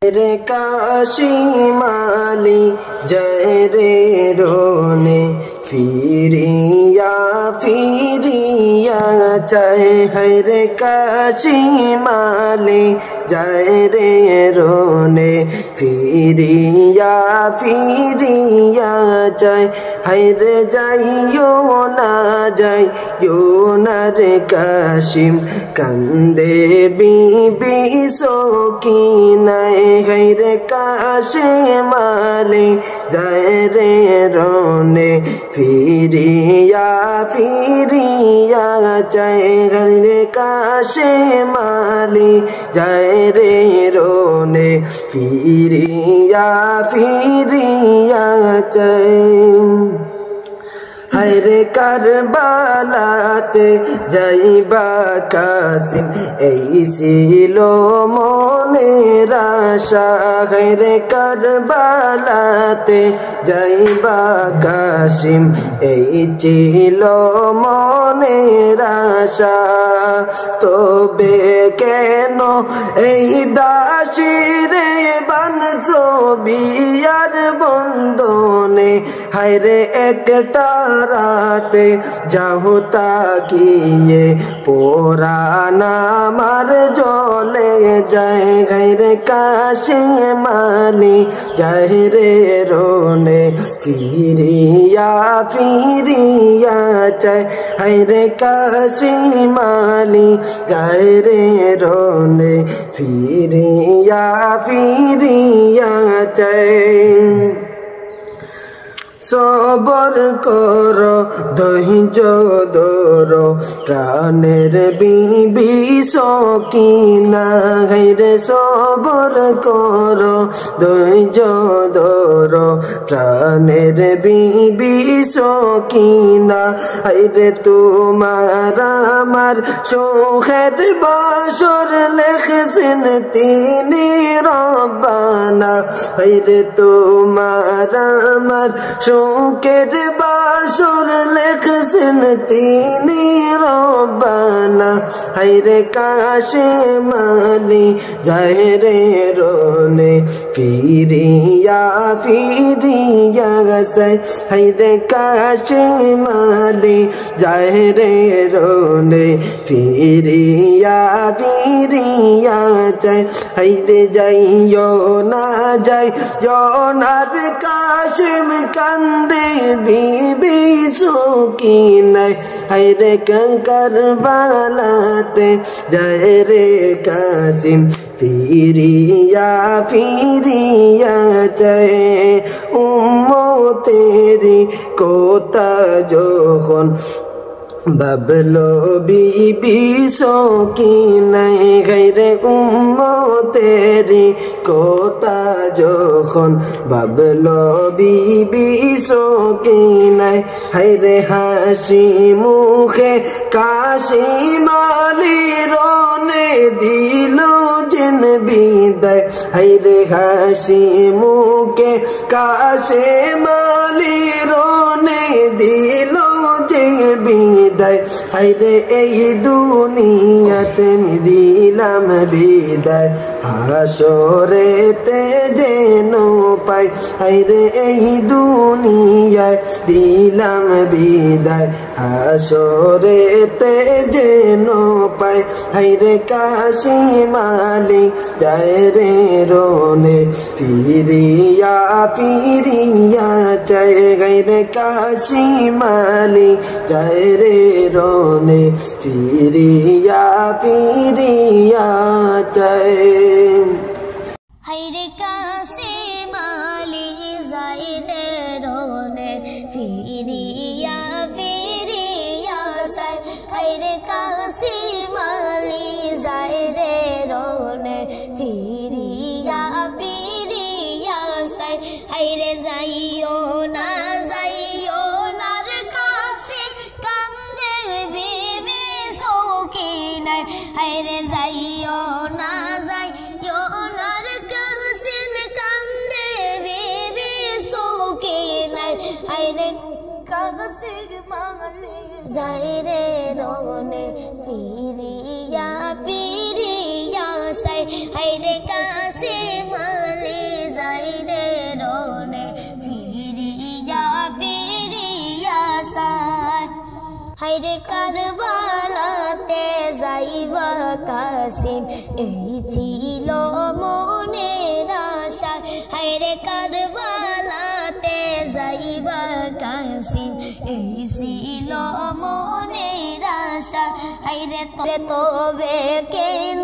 রে কাশিমালি জয় রে রোনে ফিরিয়া ফিরিয়া চায় হায় রে কাশিমালি জয় রে রোনে ফিরিয়া ফিরিয়া চায় হায় রে যাইও না রে কাশিম কান্দে বিবি সকিনায় হায় রে কাশিমালি জয় রে রোনে ফিরিয়া ফিরিয়া চায় হায় রে কাশিমালি জয় রে রোনে ফিরিয়া ফিরিয়া চায় হায় রে কারবালাতে যাইবা কাসিম এই ছিল মনের আশা হায় রে কারবালাতে যাইবা কাসিম এই ছিল মনের আশা তবে কেন এই দাসীরে বানছো বিয়ার বন্ধনে হায় রে একটা রাতে যাহু তাকিয়ে পুরাণ আমার জ্বলে যায় হায় রে কাশিমালি যায় রে রোনে ফিরিয়া ফিরিয়া চায় হায় রে কাশিমালি যায় রে রোনে ফিরিয়া ফিরিয়া চায় সবর করো ধৈর্য ধরো প্রাণের বিবি সকিনা হায় রে সবর করো ধৈর্য ধরো প্রাণের বিবি সকিনা হায় রে তোমার আমার সুখের বাসর লেখছেন তিনি রব্বানা হায় রে তোমার আমার সুখের বাসর লেখছেন তিনি রব্বানা হায় রে কাশিমালি যায় রে রোনে ফিরিয়া ফিরিয়া চায় হায় রে কাশিমালি যায় রে রোনে ফিরিয়া ফিরিয়া চায় হায় রে যাইও না রে কাশিম কান্দে বিবি সকিনায় হায় রে কারবালাতে যায় রে কাসিম ফিরিয়া ফিরিয়া চায় উম্মতেরি কোতা যখন বাবলো বিবি সকিনায় হায় রে উম্মতেরি কোতা যখন বাবলো বিবি সকিনায় হায় রে হাসি মুখে কাশিমালি রোনে দিল যেন বিদায় হায় রে হাসি মুখে কাশিমালি রোনে দিল যে বিদায় হায় রে এই দুনিয়াতে দিলাম বিদায় হাসরেতে যেন পাই হায় রে এই দুনিয়ায় দিলাম বিদায় হাসরেতে যেন পাই হায় রে কাশিমালি যায় রে রোনে ফিরিয়া ফিরিয়া চায় হায় রে কাশিমালি যায় রে রোনে ফিরিয়া ফিরিয়া চায় হায় রে কাশিমালি যায় রে রোনে ফিরিয়া ফিরিয়া চায় হায় রে কাশিমালি যায় রে রোনে ফিরিয়া ফিরিয়া চায় হায় রে যাইও না রে কাশিম কান্দে বিবি সকিনায় হায় রে যাইও না হায়রে কারবালাতে যাইবা কাসিম এই ছিল মনের আশা হায়রে কারবালাতে যাইবা কাসিম এই ছিল মনের আশা হায়রে তবে কেন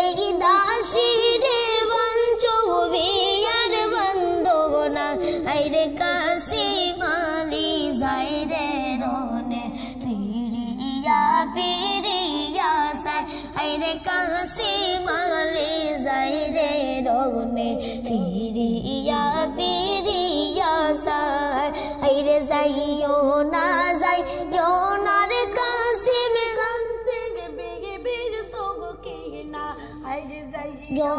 এই দাসীরে বাঞ্চবি আর বন্দনা হায়রে কাসিম আলী যাইরে রনে ফিরিয়া ফিরিয়া সাই হায়রে কাসিম আলী যাইরে রনে ফিরিয়া ফিরিয়া সাই হায়রে যাইও না রে কাসিম কান্দে বেগে বেগে সবকে না হায়রে যাইও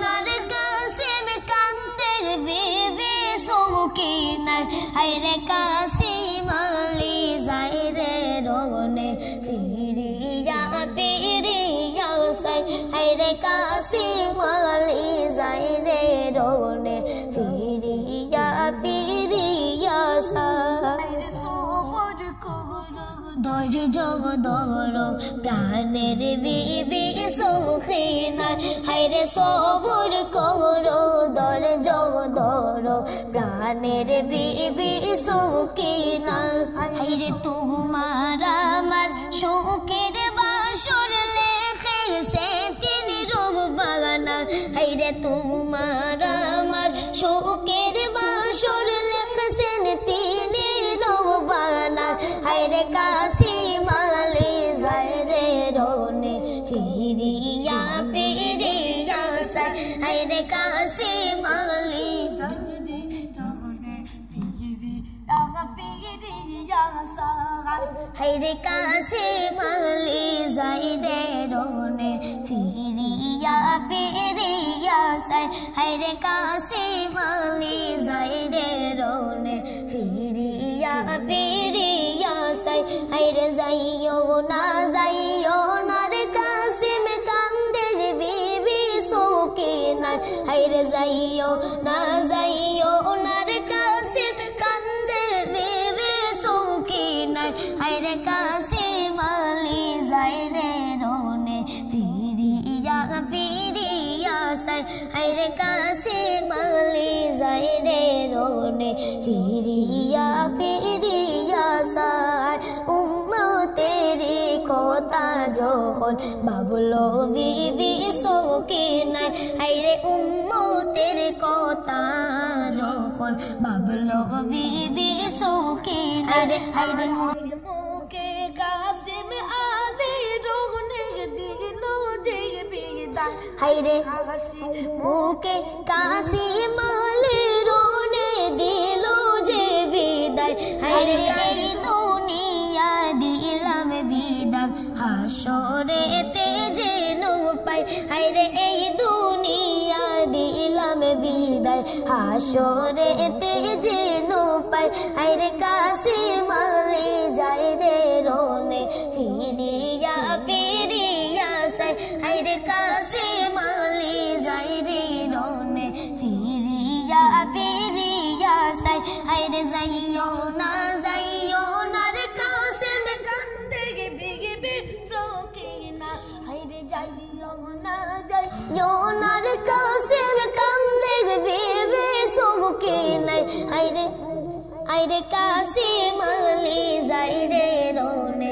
না রে কাসিম কান্দে বেগে সবকে না হায়রে কাসিম আলী যাইরে রনে ফিরিয়া ফিরিয়া সাই হায়রে কাসিম আলী যাইরে রনে ফিরিয়া ফিরিয়া সাই ধৈর্য প্রাণের বিবি সুখী নাই হায়রে সবর করো ধৈর্য প্রাণের বিবি সুখী নাই হায়রে তোমার আমার সুখের বাসর লেখেছে তিনি রূপ বাগানা হায়রে তোমার আমার সুখের বাসর লেখেছেন তিনি রূপ বাগানা হায়রে কাসিম আলী যাইরে রনে ফিরিয়া ফিরিয়া সাই হায়রে কাসিম আলী যাইরে রনে ফিরিয়া ফিরিয়া সাই হায়রে কাসিম আলী যাইরে রনে ফিরিয়া ফিরিয়া সাই হায়রে কাসিম আলী যাইরে রনে ফিরিয়া ফিরিয়া সাই হায়রে যাইও না রে কাসিম কান্দে বিবি সুখী নাই হায়রে যাইও না রে কাসিম কান্দে বিবি সুখী নাই হায়রে কাসিম আলী যাইরে রনে ফিরিয়া ফিরিয়া সাই হায়রে কাসিম আলী যাইরে রনে ফিরিয়া ফিরিয়া সাই উম্মতেরি কথা যখন বাবলো বিবি সুখী নাই হায়রে উম্মতের কথা যখন বাবলো বিবি সুখী নাই হায়রে মুকে কাসিম আলী রনে দিল যে বিদায় হায়রে মুকে কাসিম আলী রনে দিল যে বিদায় হায়রে এই দুনিয়া দিলাম বিদায় হাসরেতে যেন পাই হায়রে এই দুনিয়া দিলাম বিদায় হাসরেতে যেন পাই হায়রে কাসিম আলী যাইরে রনে ফিরিয়া ফিরিয়া সাই হায়রে কাসিম আলী যাইরে রনে ফিরিয়া ফিরিয়া সাই হায়রে যাইও না রে কাসিম কান্দে বিগে চোখে না হায়রে যাইও না রে কাসিম কান্দে বিবে চোখে নাই হায়রে কাসিম আলী যাইরে রনে